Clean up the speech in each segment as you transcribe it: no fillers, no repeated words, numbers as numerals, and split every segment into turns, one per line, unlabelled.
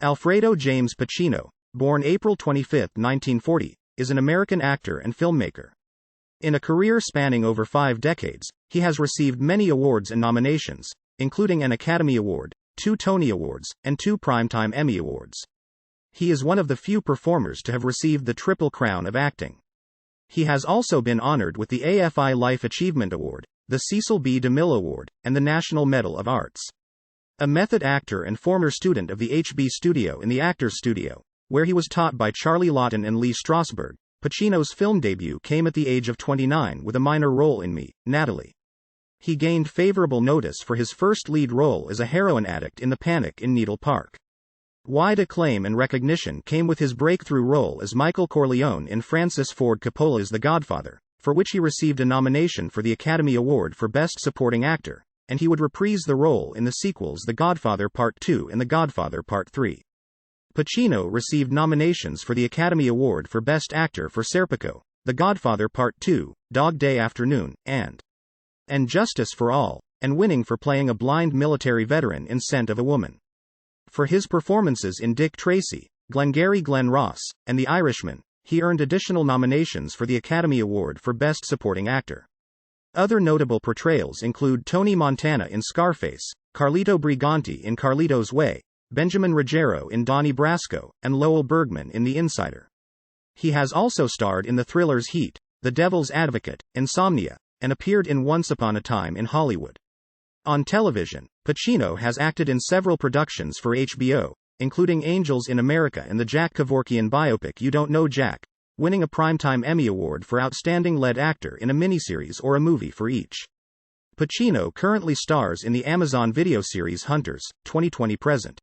Alfredo James Pacino, born April 25, 1940, is an American actor and filmmaker. In a career spanning over 5 decades, he has received many awards and nominations, including an Academy Award, 2 Tony Awards, and 2 Primetime Emmy Awards. He is one of the few performers to have received the Triple Crown of acting. He has also been honored with the AFI Life Achievement Award, the Cecil B. DeMille Award, and the National Medal of Arts. A method actor and former student of the HB Studio in the Actors Studio, where he was taught by Charlie Laughton and Lee Strasberg, Pacino's film debut came at the age of 29 with a minor role in Me, Natalie. He gained favorable notice for his first lead role as a heroin addict in The Panic in Needle Park. Wide acclaim and recognition came with his breakthrough role as Michael Corleone in Francis Ford Coppola's The Godfather, for which he received a nomination for the Academy Award for Best Supporting Actor, and he would reprise the role in the sequels The Godfather Part 2 and The Godfather Part 3. Pacino received nominations for the Academy Award for Best Actor for Serpico, The Godfather Part 2, Dog Day Afternoon, and Justice for All, and winning for playing a blind military veteran in Scent of a Woman. For his performances in Dick Tracy, Glengarry Glen Ross, and The Irishman, he earned additional nominations for the Academy Award for Best Supporting Actor. Other notable portrayals include Tony Montana in Scarface, Carlito Briganti in Carlito's Way, Benjamin Ruggiero in Donnie Brasco, and Lowell Bergman in The Insider. He has also starred in the thrillers Heat, The Devil's Advocate, Insomnia, and appeared in Once Upon a Time in Hollywood. On television, Pacino has acted in several productions for HBO, including Angels in America and the Jack Kevorkian biopic You Don't Know Jack, winning a Primetime Emmy Award for Outstanding Lead Actor in a miniseries or a movie for each. Pacino currently stars in the Amazon video series Hunters, 2020-present.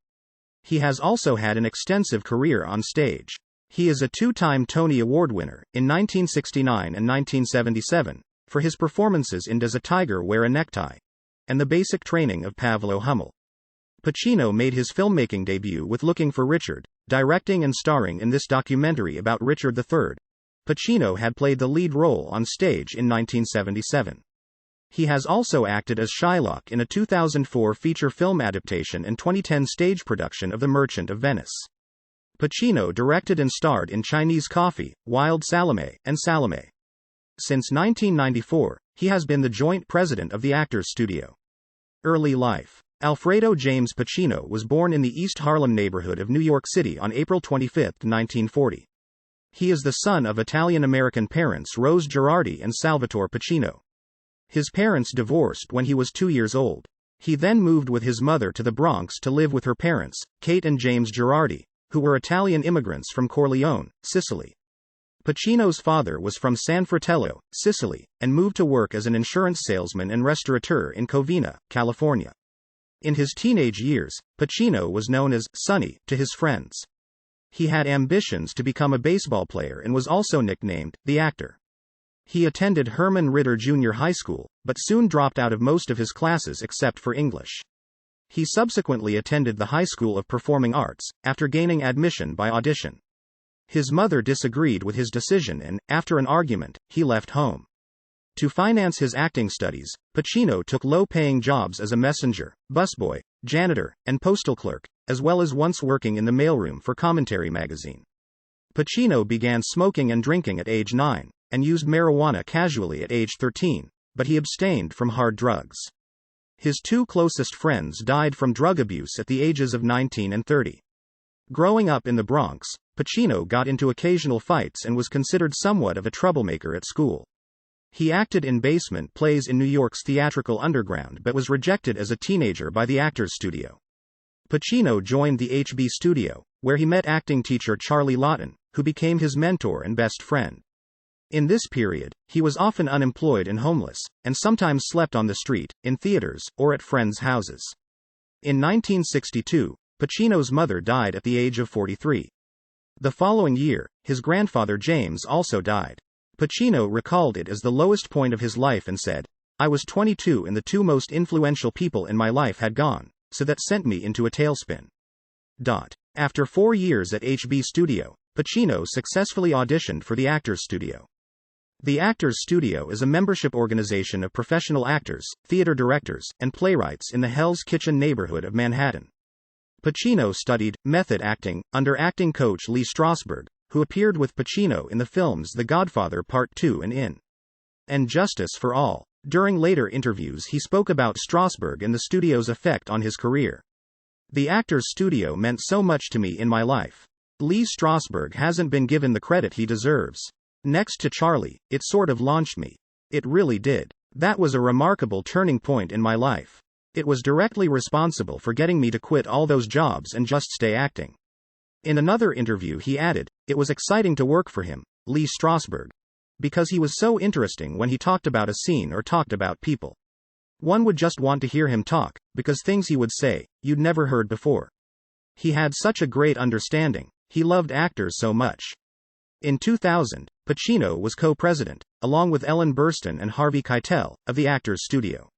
He has also had an extensive career on stage. He is a 2-time Tony Award winner, in 1969 and 1977, for his performances in Does a Tiger Wear a Necktie? And The Basic Training of Pavlo Hummel. Pacino made his filmmaking debut with Looking for Richard, directing and starring in this documentary about Richard III. Pacino had played the lead role on stage in 1977. He has also acted as Shylock in a 2004 feature film adaptation and 2010 stage production of The Merchant of Venice. Pacino directed and starred in Chinese Coffee, Wild Salome, and Salome. Since 1994, he has been the joint president of the Actors Studio. Early life. Alfredo James Pacino was born in the East Harlem neighborhood of New York City on April 25, 1940. He is the son of Italian-American parents Rose Girardi and Salvatore Pacino. His parents divorced when he was 2 years old. He then moved with his mother to the Bronx to live with her parents, Kate and James Girardi, who were Italian immigrants from Corleone, Sicily. Pacino's father was from San Fratello, Sicily, and moved to work as an insurance salesman and restaurateur in Covina, California. In his teenage years, Pacino was known as Sonny to his friends. He had ambitions to become a baseball player and was also nicknamed the Actor. He attended Herman Ritter Junior High School, but soon dropped out of most of his classes except for English. He subsequently attended the High School of Performing Arts, after gaining admission by audition. His mother disagreed with his decision and, after an argument, he left home. To finance his acting studies, Pacino took low-paying jobs as a messenger, busboy, janitor, and postal clerk, as well as once working in the mailroom for Commentary magazine. Pacino began smoking and drinking at age 9, and used marijuana casually at age 13, but he abstained from hard drugs. His 2 closest friends died from drug abuse at the ages of 19 and 30. Growing up in the Bronx, Pacino got into occasional fights and was considered somewhat of a troublemaker at school. He acted in basement plays in New York's theatrical underground but was rejected as a teenager by the Actors Studio. Pacino joined the HB Studio, where he met acting teacher Charlie Laughton, who became his mentor and best friend. In this period, he was often unemployed and homeless, and sometimes slept on the street, in theaters, or at friends' houses. In 1962, Pacino's mother died at the age of 43. The following year, his grandfather James also died. Pacino recalled it as the lowest point of his life and said, "I was 22 and the 2 most influential people in my life had gone, so that sent me into a tailspin." After 4 years at HB Studio, Pacino successfully auditioned for the Actors Studio. The Actors Studio is a membership organization of professional actors, theater directors, and playwrights in the Hell's Kitchen neighborhood of Manhattan. Pacino studied method acting under acting coach Lee Strasberg, who appeared with Pacino in the films The Godfather Part 2 and in And Justice for All. During later interviews, he spoke about Strasberg and the studio's effect on his career. The actor's studio meant so much to me in my life. Lee Strasberg hasn't been given the credit he deserves. Next to Charlie, it sort of launched me. It really did. That was a remarkable turning point in my life. It was directly responsible for getting me to quit all those jobs and just stay acting. In another interview, he added, "It was exciting to work for him, Lee Strasberg, because he was so interesting when he talked about a scene or talked about people. One would just want to hear him talk, because things he would say, you'd never heard before. He had such a great understanding. He loved actors so much." In 2000, Pacino was co-president, along with Ellen Burstyn and Harvey Keitel, of the Actors Studio.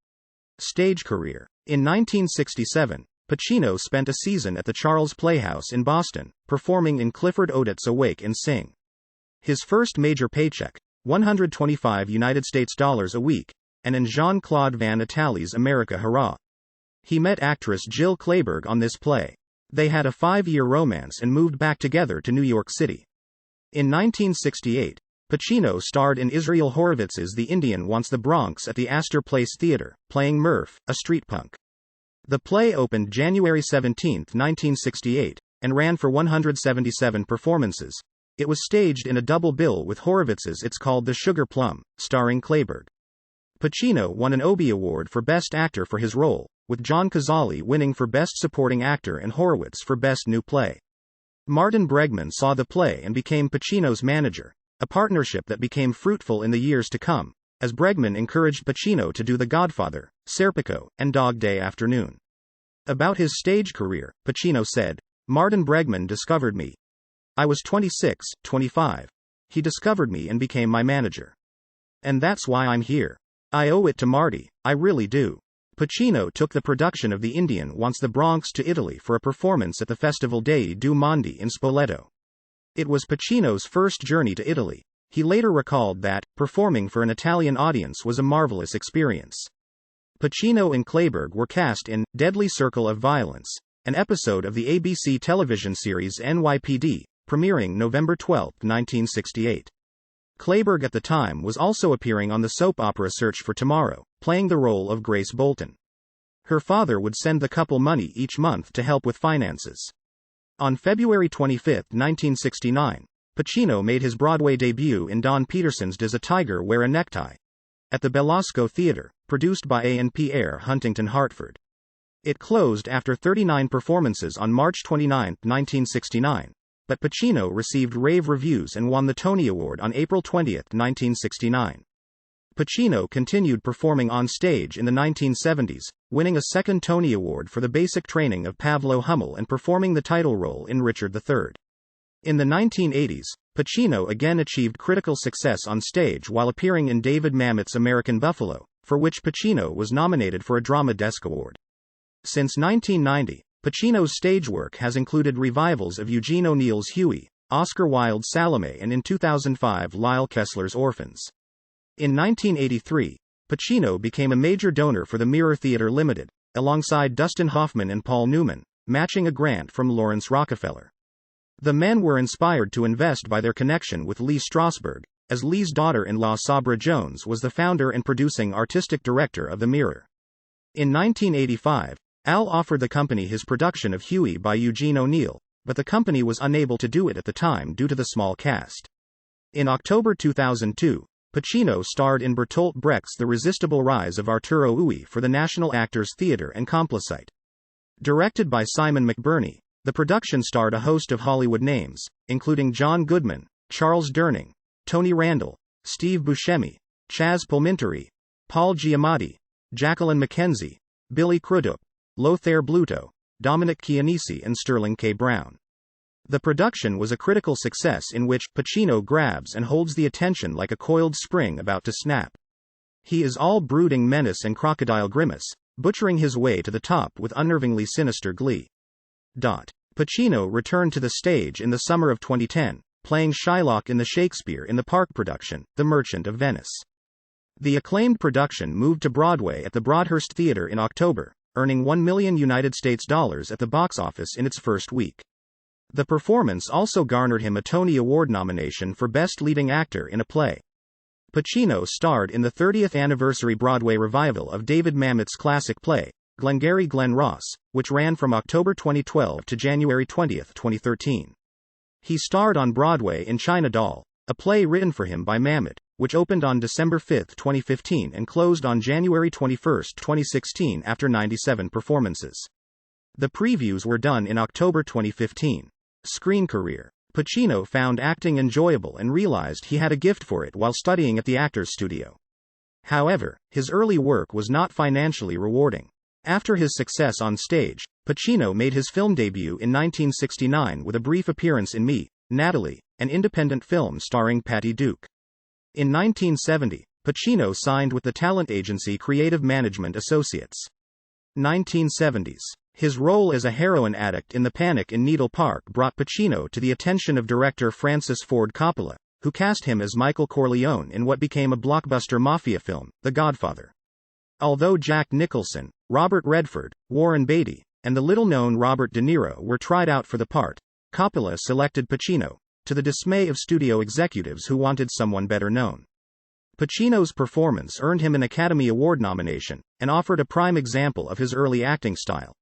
Stage career. In 1967, Pacino spent a season at the Charles Playhouse in Boston, performing in Clifford Odets' Awake and Sing. His first major paycheck, $125 United States a week, and in Jean-Claude Van Nathalie's America Hurrah. He met actress Jill Clayburgh on this play. They had a 5-year romance and moved back together to New York City. In 1968, Pacino starred in Israel Horovitz's The Indian Wants the Bronx at the Astor Place Theater, playing Murph, a street punk. The play opened January 17, 1968, and ran for 177 performances. It was staged in a double bill with Horovitz's It's Called the Sugar Plum, starring Clayburgh. Pacino won an Obie Award for Best Actor for his role, with John Cazale winning for Best Supporting Actor and Horowitz for Best New Play. Martin Bregman saw the play and became Pacino's manager, a partnership that became fruitful in the years to come, as Bregman encouraged Pacino to do The Godfather, Serpico, and Dog Day Afternoon. About his stage career, Pacino said, "Martin Bregman discovered me. I was 26, 25. He discovered me and became my manager. And that's why I'm here. I owe it to Marty, I really do." Pacino took the production of The Indian Wants the Bronx to Italy for a performance at the Festival dei Due Mondi in Spoleto. It was Pacino's first journey to Italy. He later recalled that, performing for an Italian audience was a marvelous experience. Pacino and Clayburgh were cast in Deadly Circle of Violence, an episode of the ABC television series NYPD, premiering November 12, 1968. Clayburgh at the time was also appearing on the soap opera Search for Tomorrow, playing the role of Grace Bolton. Her father would send the couple money each month to help with finances. On February 25, 1969, Pacino made his Broadway debut in Don Peterson's Does a Tiger Wear a Necktie? At the Belasco Theater, produced by A&P Air Huntington Hartford. It closed after 39 performances on March 29, 1969. But Pacino received rave reviews and won the Tony Award on April 20, 1969. Pacino continued performing on stage in the 1970s, winning a second Tony Award for the basic training of Pavlo Hummel and performing the title role in Richard III. In the 1980s, Pacino again achieved critical success on stage while appearing in David Mamet's American Buffalo, for which Pacino was nominated for a Drama Desk Award. Since 1990, Pacino's stage work has included revivals of Eugene O'Neill's Huey, Oscar Wilde's Salome, and in 2005 Lyle Kessler's Orphans. In 1983, Pacino became a major donor for the Mirror Theatre Limited, alongside Dustin Hoffman and Paul Newman, matching a grant from Lawrence Rockefeller. The men were inspired to invest by their connection with Lee Strasberg, as Lee's daughter-in-law Sabra Jones was the founder and producing artistic director of the Mirror. In 1985, Al offered the company his production of Huey by Eugene O'Neill, but the company was unable to do it at the time due to the small cast. In October 2002, Pacino starred in Bertolt Brecht's The Resistible Rise of Arturo Ui for the National Actors Theatre and Complicite. Directed by Simon McBurney, the production starred a host of Hollywood names, including John Goodman, Charles Durning, Tony Randall, Steve Buscemi, Chaz Palminteri, Paul Giamatti, Jacqueline McKenzie, Billy Crudup, Lothair Bluto, Dominic Chianese, and Sterling K. Brown. The production was a critical success in which Pacino grabs and holds the attention like a coiled spring about to snap. He is all brooding menace and crocodile grimace, butchering his way to the top with unnervingly sinister glee. Pacino returned to the stage in the summer of 2010, playing Shylock in the Shakespeare in the Park production, The Merchant of Venice. The acclaimed production moved to Broadway at the Broadhurst Theatre in October, earning $1 million at the box office in its first week. The performance also garnered him a Tony Award nomination for Best Leading Actor in a Play. Pacino starred in the 30th anniversary Broadway revival of David Mamet's classic play, Glengarry Glen Ross, which ran from October 2012 to January 20, 2013. He starred on Broadway in China Doll, a play written for him by Mamet, which opened on December 5, 2015 and closed on January 21, 2016 after 97 performances. The previews were done in October 2015. Screen career. Pacino found acting enjoyable and realized he had a gift for it while studying at the Actors Studio. However, his early work was not financially rewarding. After his success on stage, Pacino made his film debut in 1969 with a brief appearance in Me, Natalie, an independent film starring Patty Duke. In 1970, Pacino signed with the talent agency Creative Management Associates. 1970s. His role as a heroin addict in The Panic in Needle Park brought Pacino to the attention of director Francis Ford Coppola, who cast him as Michael Corleone in what became a blockbuster mafia film, The Godfather. Although Jack Nicholson, Robert Redford, Warren Beatty, and the little-known Robert De Niro were tried out for the part, Coppola selected Pacino, to the dismay of studio executives who wanted someone better known. Pacino's performance earned him an Academy Award nomination, and offered a prime example of his early acting style.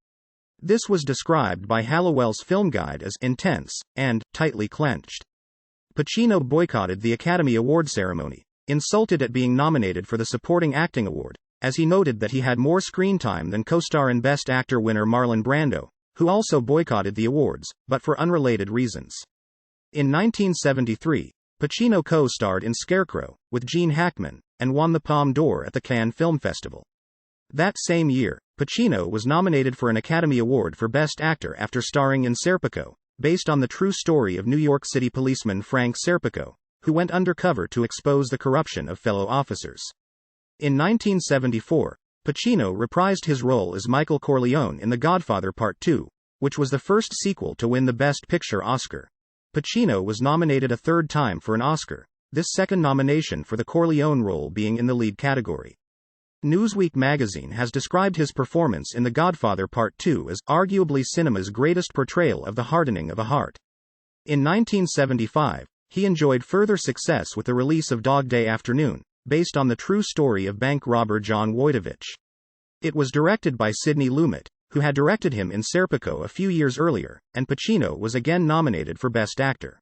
This was described by Hallowell's Film Guide as intense and tightly clenched. Pacino boycotted the Academy Award ceremony, insulted at being nominated for the Supporting Acting Award, as he noted that he had more screen time than co-star and Best Actor winner Marlon Brando, who also boycotted the awards, but for unrelated reasons. In 1973, Pacino co-starred in Scarecrow, with Gene Hackman, and won the Palme d'Or at the Cannes Film Festival. That same year, Pacino was nominated for an Academy Award for Best Actor after starring in Serpico, based on the true story of New York City policeman Frank Serpico, who went undercover to expose the corruption of fellow officers. In 1974, Pacino reprised his role as Michael Corleone in The Godfather Part II, which was the first sequel to win the Best Picture Oscar. Pacino was nominated a third time for an Oscar, this second nomination for the Corleone role being in the lead category. Newsweek magazine has described his performance in The Godfather Part II as arguably cinema's greatest portrayal of the hardening of a heart. In 1975, he enjoyed further success with the release of Dog Day Afternoon, based on the true story of bank robber John Wojtowicz. It was directed by Sidney Lumet, who had directed him in Serpico a few years earlier, and Pacino was again nominated for Best Actor.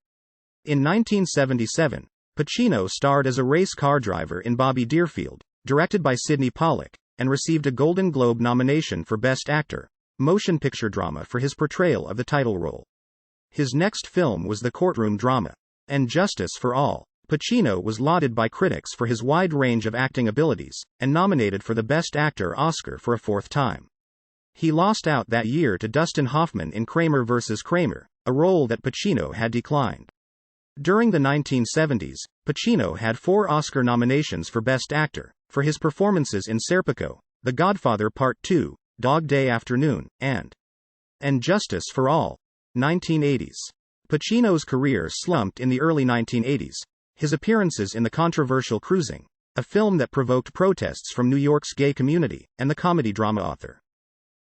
In 1977, Pacino starred as a race car driver in Bobby Deerfield, directed by Sidney Pollack, and received a Golden Globe nomination for Best Actor, Motion Picture Drama for his portrayal of the title role. His next film was the courtroom drama, And Justice for All. Pacino was lauded by critics for his wide range of acting abilities, and nominated for the Best Actor Oscar for a fourth time. He lost out that year to Dustin Hoffman in Kramer vs. Kramer, a role that Pacino had declined. During the 1970s, Pacino had 4 Oscar nominations for Best Actor, for his performances in Serpico, The Godfather Part II, Dog Day Afternoon, and Justice for All. 1980s. Pacino's career slumped in the early 1980s. His appearances in the controversial Cruising, a film that provoked protests from New York's gay community, and the comedy drama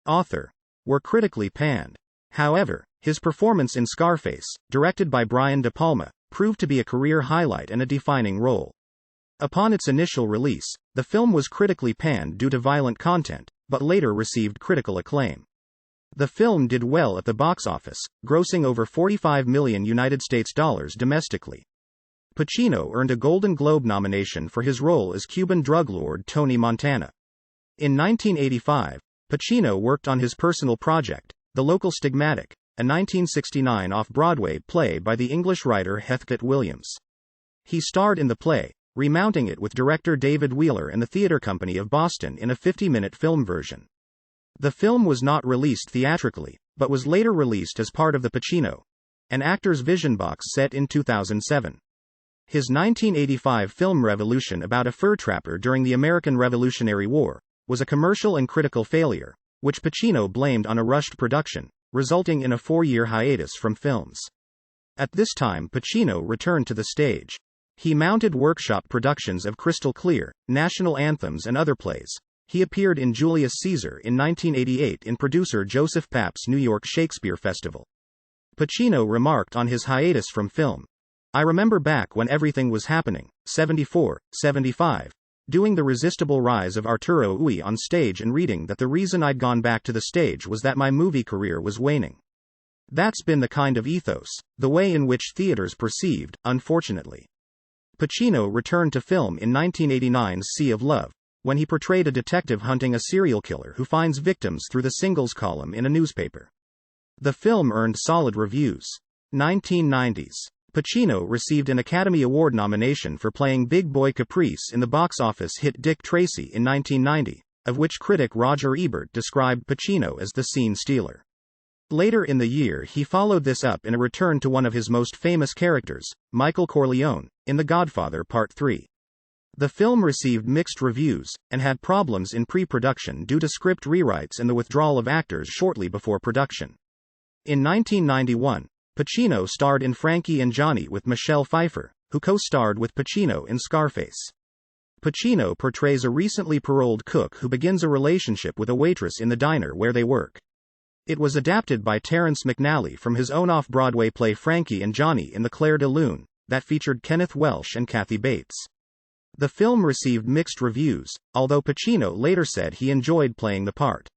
Author, were critically panned. However, his performance in Scarface, directed by Brian De Palma, proved to be a career highlight and a defining role. Upon its initial release, the film was critically panned due to violent content, but later received critical acclaim. The film did well at the box office, grossing over $45 million domestically. Pacino earned a Golden Globe nomination for his role as Cuban drug lord Tony Montana. In 1985, Pacino worked on his personal project, The Local Stigmatic, a 1969 off-Broadway play by the English writer Heathcote Williams. He starred in the play, remounting it with director David Wheeler and the Theatre Company of Boston in a 50-minute film version. The film was not released theatrically, but was later released as part of the Pacino, an actor's vision box set in 2007. His 1985 film Revolution about a fur trapper during the American Revolutionary War was a commercial and critical failure, which Pacino blamed on a rushed production, resulting in a 4-year hiatus from films. At this time Pacino returned to the stage. He mounted workshop productions of Crystal Clear, National Anthems and other plays. He appeared in Julius Caesar in 1988 in producer Joseph Papp's New York Shakespeare Festival. Pacino remarked on his hiatus from film, "I remember back when everything was happening, 74, 75, doing The Resistible Rise of Arturo Ui on stage and reading that the reason I'd gone back to the stage was that my movie career was waning. That's been the kind of ethos, the way in which theaters perceived, unfortunately." Pacino returned to film in 1989's Sea of Love, when he portrayed a detective hunting a serial killer who finds victims through the singles column in a newspaper. The film earned solid reviews. 1990s. Pacino received an Academy Award nomination for playing Big Boy Caprice in the box office hit Dick Tracy in 1990, of which critic Roger Ebert described Pacino as the scene stealer. Later in the year he followed this up in a return to one of his most famous characters, Michael Corleone, in The Godfather Part 3. The film received mixed reviews, and had problems in pre-production due to script rewrites and the withdrawal of actors shortly before production. In 1991, Pacino starred in Frankie and Johnny with Michelle Pfeiffer, who co-starred with Pacino in Scarface. Pacino portrays a recently paroled cook who begins a relationship with a waitress in the diner where they work. It was adapted by Terrence McNally from his own off-Broadway play Frankie and Johnny in the Clair de Lune, that featured Kenneth Welsh and Kathy Bates. The film received mixed reviews, although Pacino later said he enjoyed playing the part.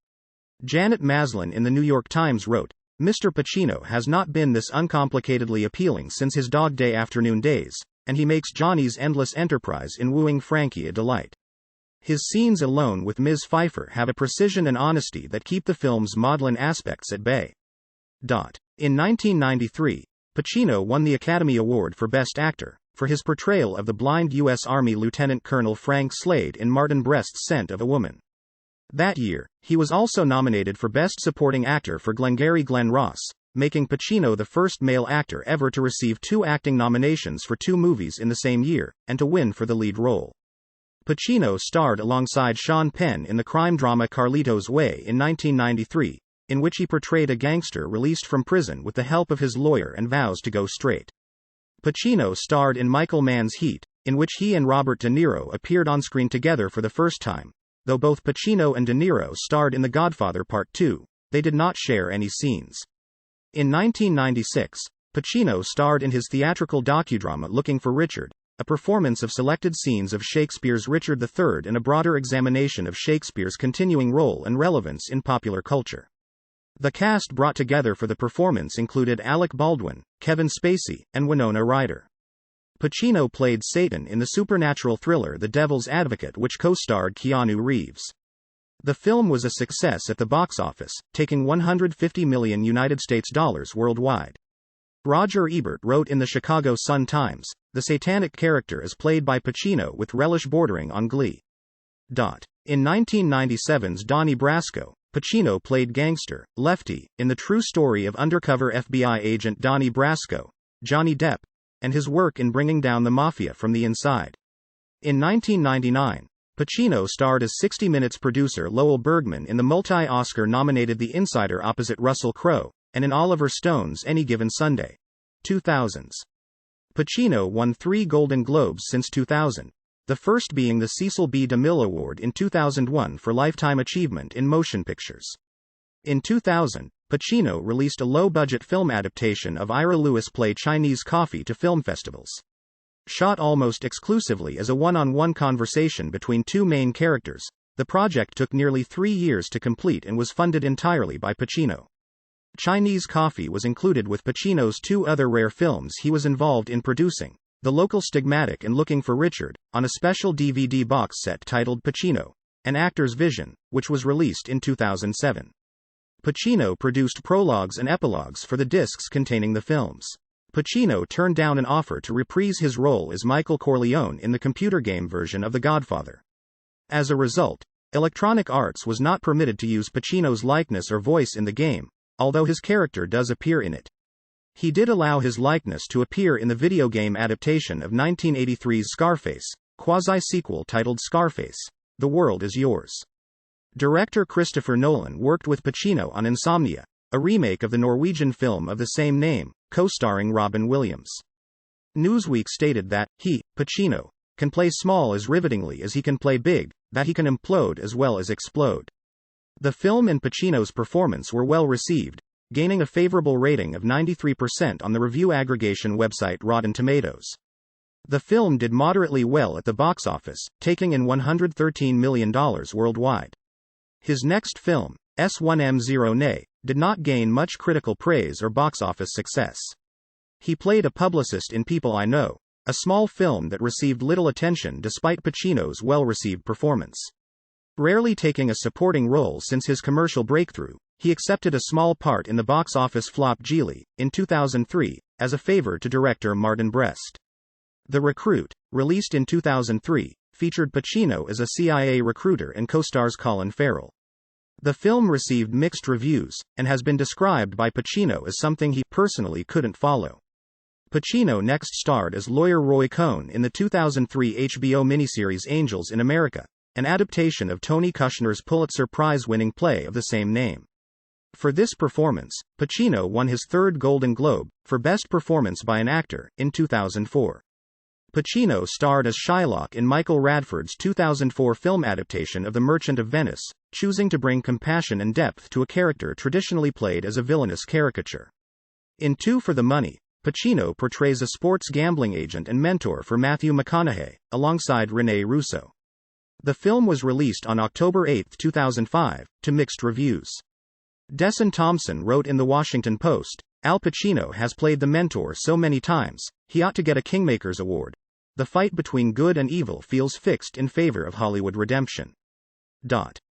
Janet Maslin in the New York Times wrote, "Mr. Pacino has not been this uncomplicatedly appealing since his Dog Day Afternoon days, and he makes Johnny's endless enterprise in wooing Frankie a delight. His scenes alone with Ms. Pfeiffer have a precision and honesty that keep the film's maudlin aspects at bay." In 1993, Pacino won the Academy Award for Best Actor, for his portrayal of the blind U.S. Army Lieutenant Colonel Frank Slade in Martin Brest's Scent of a Woman. That year, he was also nominated for Best Supporting Actor for Glengarry Glen Ross, making Pacino the first male actor ever to receive 2 acting nominations for 2 movies in the same year, and to win for the lead role. Pacino starred alongside Sean Penn in the crime drama Carlito's Way in 1993, in which he portrayed a gangster released from prison with the help of his lawyer and vows to go straight. Pacino starred in Michael Mann's Heat, in which he and Robert De Niro appeared on screen together for the first time. Though both Pacino and De Niro starred in The Godfather Part 2, they did not share any scenes. In 1996, Pacino starred in his theatrical docudrama Looking for Richard, a performance of selected scenes of Shakespeare's Richard III and a broader examination of Shakespeare's continuing role and relevance in popular culture. The cast brought together for the performance included Alec Baldwin, Kevin Spacey, and Winona Ryder. Pacino played Satan in the supernatural thriller The Devil's Advocate, which co-starred Keanu Reeves. The film was a success at the box office, taking $150 million worldwide. Roger Ebert wrote in the Chicago Sun-Times, "The satanic character is played by Pacino with relish bordering on glee." In 1997's Donnie Brasco, Pacino played gangster, Lefty, in the true story of undercover FBI agent Donnie Brasco, Johnny Depp, and his work in bringing down the mafia from the inside. In 1999, Pacino starred as 60 Minutes producer Lowell Bergman in the multi-Oscar-nominated The Insider opposite Russell Crowe, and in Oliver Stone's Any Given Sunday. 2000s. Pacino won 3 Golden Globes since 2000, the first being the Cecil B. DeMille Award in 2001 for Lifetime Achievement in Motion Pictures. In 2000, Pacino released a low-budget film adaptation of Ira Lewis' play Chinese Coffee to film festivals. Shot almost exclusively as a one-on-one conversation between 2 main characters, the project took nearly 3 years to complete and was funded entirely by Pacino. Chinese Coffee was included with Pacino's 2 other rare films he was involved in producing, The Local Stigmatic and Looking for Richard, on a special DVD box set titled Pacino, An Actor's Vision, which was released in 2007. Pacino produced prologues and epilogues for the discs containing the films. Pacino turned down an offer to reprise his role as Michael Corleone in the computer game version of The Godfather. As a result, Electronic Arts was not permitted to use Pacino's likeness or voice in the game, although his character does appear in it. He did allow his likeness to appear in the video game adaptation of 1983's Scarface, quasi-sequel titled Scarface: The World Is Yours. Director Christopher Nolan worked with Pacino on Insomnia, a remake of the Norwegian film of the same name, co-starring Robin Williams. Newsweek stated that he, Pacino, can play small as rivetingly as he can play big, that he can implode as well as explode. The film and Pacino's performance were well received, gaining a favorable rating of 93% on the review aggregation website Rotten Tomatoes. The film did moderately well at the box office, taking in $113 million worldwide. His next film, S1M0 did not gain much critical praise or box office success. He played a publicist in People I Know, a small film that received little attention despite Pacino's well-received performance. Rarely taking a supporting role since his commercial breakthrough, he accepted a small part in the box office flop Geely, in 2003, as a favor to director Martin Brest. The Recruit, released in 2003, featured Pacino as a CIA recruiter and co-stars Colin Farrell. The film received mixed reviews, and has been described by Pacino as something he personally couldn't follow. Pacino next starred as lawyer Roy Cohn in the 2003 HBO miniseries Angels in America, an adaptation of Tony Kushner's Pulitzer Prize-winning play of the same name. For this performance, Pacino won his third Golden Globe, for Best Performance by an Actor, in 2004. Pacino starred as Shylock in Michael Radford's 2004 film adaptation of The Merchant of Venice, choosing to bring compassion and depth to a character traditionally played as a villainous caricature. In Two for the Money, Pacino portrays a sports gambling agent and mentor for Matthew McConaughey, alongside Rene Russo. The film was released on October 8, 2005, to mixed reviews. Desson Thompson wrote in The Washington Post, "Al Pacino has played the mentor so many times, he ought to get a Kingmakers Award. The fight between good and evil feels fixed in favor of Hollywood redemption."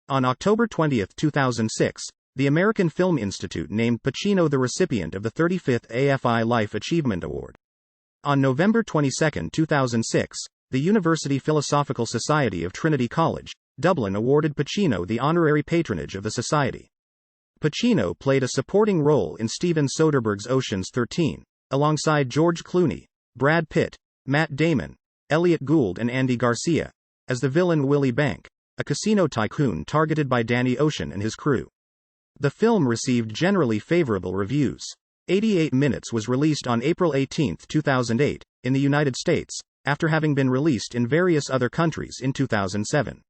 On October 20, 2006, the American Film Institute named Pacino the recipient of the 35th AFI Life Achievement Award. On November 22, 2006, the University Philosophical Society of Trinity College, Dublin awarded Pacino the honorary patronage of the society. Pacino played a supporting role in Steven Soderbergh's Ocean's 13, alongside George Clooney, Brad Pitt, Matt Damon, Elliot Gould and Andy Garcia, as the villain Willie Bank, a casino tycoon targeted by Danny Ocean and his crew. The film received generally favorable reviews. 88 Minutes was released on April 18, 2008, in the United States, after having been released in various other countries in 2007.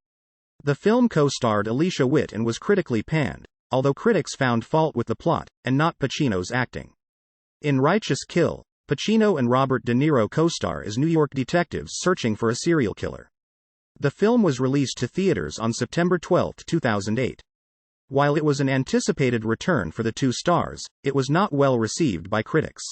The film co-starred Alicia Witt and was critically panned, although critics found fault with the plot, and not Pacino's acting. In Righteous Kill, Pacino and Robert De Niro co-star as New York detectives searching for a serial killer. The film was released to theaters on September 12, 2008. While it was an anticipated return for the two stars, it was not well received by critics.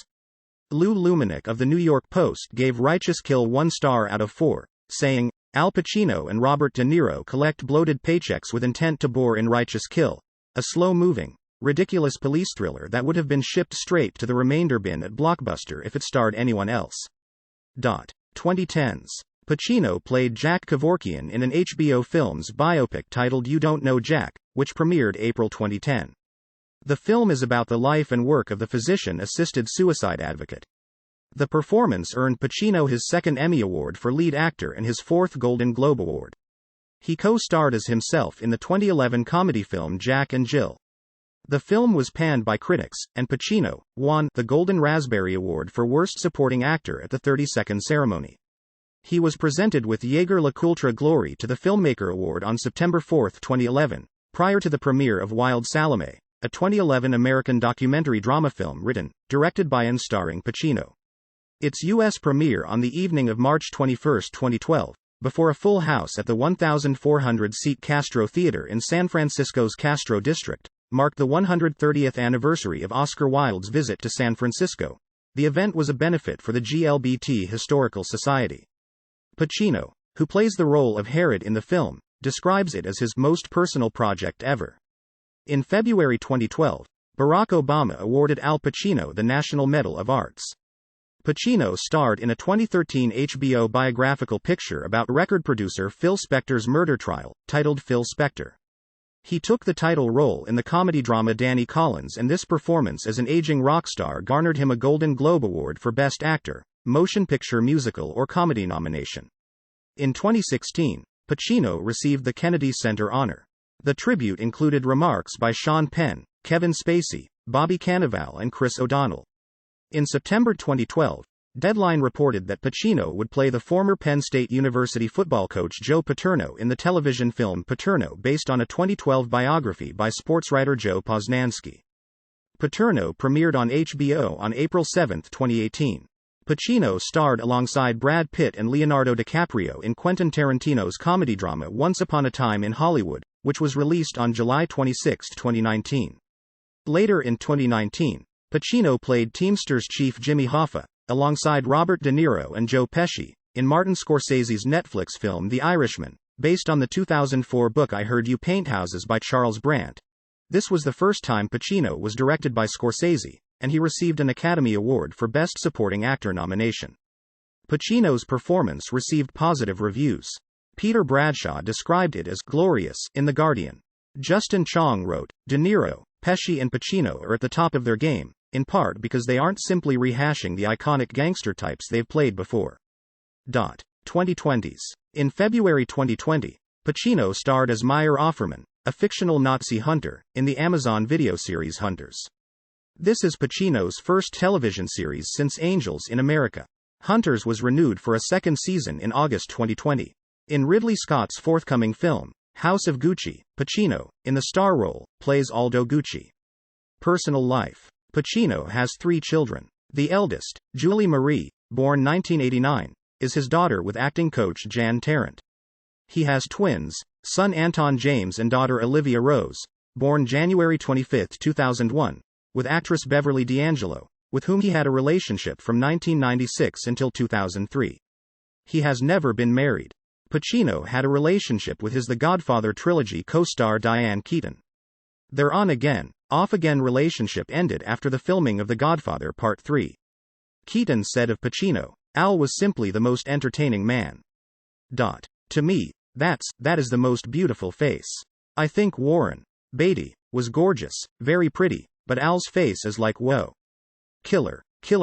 Lou Lumenick of the New York Post gave Righteous Kill 1 star out of 4, saying, "Al Pacino and Robert De Niro collect bloated paychecks with intent to bore in Righteous Kill, a slow-moving, ridiculous police thriller that would have been shipped straight to the remainder bin at Blockbuster if it starred anyone else." 2010s. Pacino played Jack Kevorkian in an HBO Films biopic titled You Don't Know Jack, which premiered April 2010. The film is about the life and work of the physician-assisted suicide advocate. The performance earned Pacino his second Emmy Award for lead actor and his fourth Golden Globe Award. He co-starred as himself in the 2011 comedy film Jack and Jill. The film was panned by critics, and Pacino won the Golden Raspberry Award for Worst Supporting Actor at the 32nd ceremony. He was presented with Jaeger LeCoultre Glory to the Filmmaker Award on September 4, 2011, prior to the premiere of Wild Salome, a 2011 American documentary drama film written, directed by and starring Pacino. Its U.S. premiere on the evening of March 21, 2012, before a full house at the 1,400-seat Castro Theater in San Francisco's Castro District, marked the 130th anniversary of Oscar Wilde's visit to San Francisco. The event was a benefit for the GLBT Historical Society. Pacino, who plays the role of Herod in the film, describes it as his most personal project ever. In February 2012, Barack Obama awarded Al Pacino the National Medal of Arts. Pacino starred in a 2013 HBO biographical picture about record producer Phil Spector's murder trial, titled Phil Spector. He took the title role in the comedy drama Danny Collins, and this performance as an aging rock star garnered him a Golden Globe Award for Best Actor, Motion Picture Musical or Comedy nomination. In 2016, Pacino received the Kennedy Center honor. The tribute included remarks by Sean Penn, Kevin Spacey, Bobby Cannavale and Chris O'Donnell. In September 2012, Deadline reported that Pacino would play the former Penn State University football coach Joe Paterno in the television film Paterno, based on a 2012 biography by sportswriter Joe Posnanski. Paterno premiered on HBO on April 7, 2018. Pacino starred alongside Brad Pitt and Leonardo DiCaprio in Quentin Tarantino's comedy drama Once Upon a Time in Hollywood, which was released on July 26, 2019. Later in 2019, Pacino played Teamsters chief Jimmy Hoffa, alongside Robert De Niro and Joe Pesci, in Martin Scorsese's Netflix film The Irishman, based on the 2004 book I Heard You Paint Houses by Charles Brandt. This was the first time Pacino was directed by Scorsese, and he received an Academy Award for Best Supporting Actor nomination. Pacino's performance received positive reviews. Peter Bradshaw described it as glorious in The Guardian. Justin Chong wrote, "De Niro, Pesci and Pacino are at the top of their game, in part because they aren't simply rehashing the iconic gangster types they've played before." 2020s. In February 2020, Pacino starred as Meyer Offerman, a fictional Nazi hunter, in the Amazon video series Hunters. This is Pacino's first television series since Angels in America. Hunters was renewed for a second season in August 2020. In Ridley Scott's forthcoming film, House of Gucci, Pacino, in the star role, plays Aldo Gucci. Personal life. Pacino has 3 children. The eldest, Julie Marie, born 1989, is his daughter with acting coach Jan Tarrant. He has twins, son Anton James and daughter Olivia Rose, born January 25, 2001, with actress Beverly D'Angelo, with whom he had a relationship from 1996 until 2003. He has never been married. Pacino had a relationship with his The Godfather trilogy co-star Diane Keaton. Their on-again, off-again relationship ended after the filming of The Godfather Part 3. Keaton said of Pacino, "Al was simply the most entertaining man. To me, that is the most beautiful face. I think Warren Beatty was gorgeous, very pretty, but Al's face is like whoa. Killer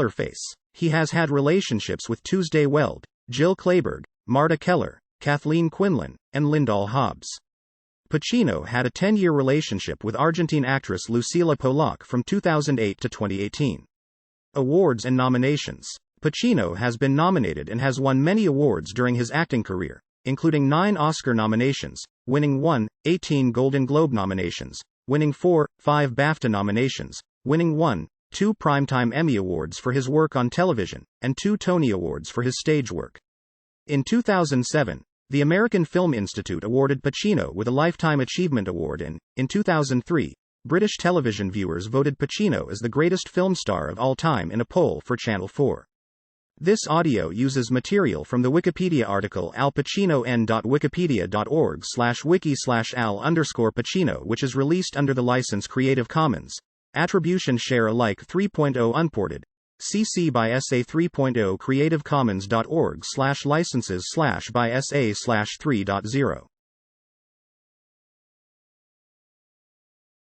face." He has had relationships with Tuesday Weld, Jill Clayburgh, Marta Keller, Kathleen Quinlan, and Lyndall Hobbs. Pacino had a 10-year relationship with Argentine actress Lucila Polak from 2008 to 2018. Awards and nominations. Pacino has been nominated and has won many awards during his acting career, including 9 Oscar nominations, winning 1, 18 Golden Globe nominations, winning 4, 5 BAFTA nominations, winning 1, 2 Primetime Emmy Awards for his work on television, and 2 Tony Awards for his stage work. In 2007, the American Film Institute awarded Pacino with a Lifetime Achievement Award and, in 2003, British television viewers voted Pacino as the greatest film star of all time in a poll for Channel 4. This audio uses material from the Wikipedia article alpacino.wikipedia.org/wiki/al_Pacino, which is released under the license Creative Commons. Attribution Share Alike 3.0 Unported. CC by SA 3.0 creativecommons.org/licenses/by SA/3.0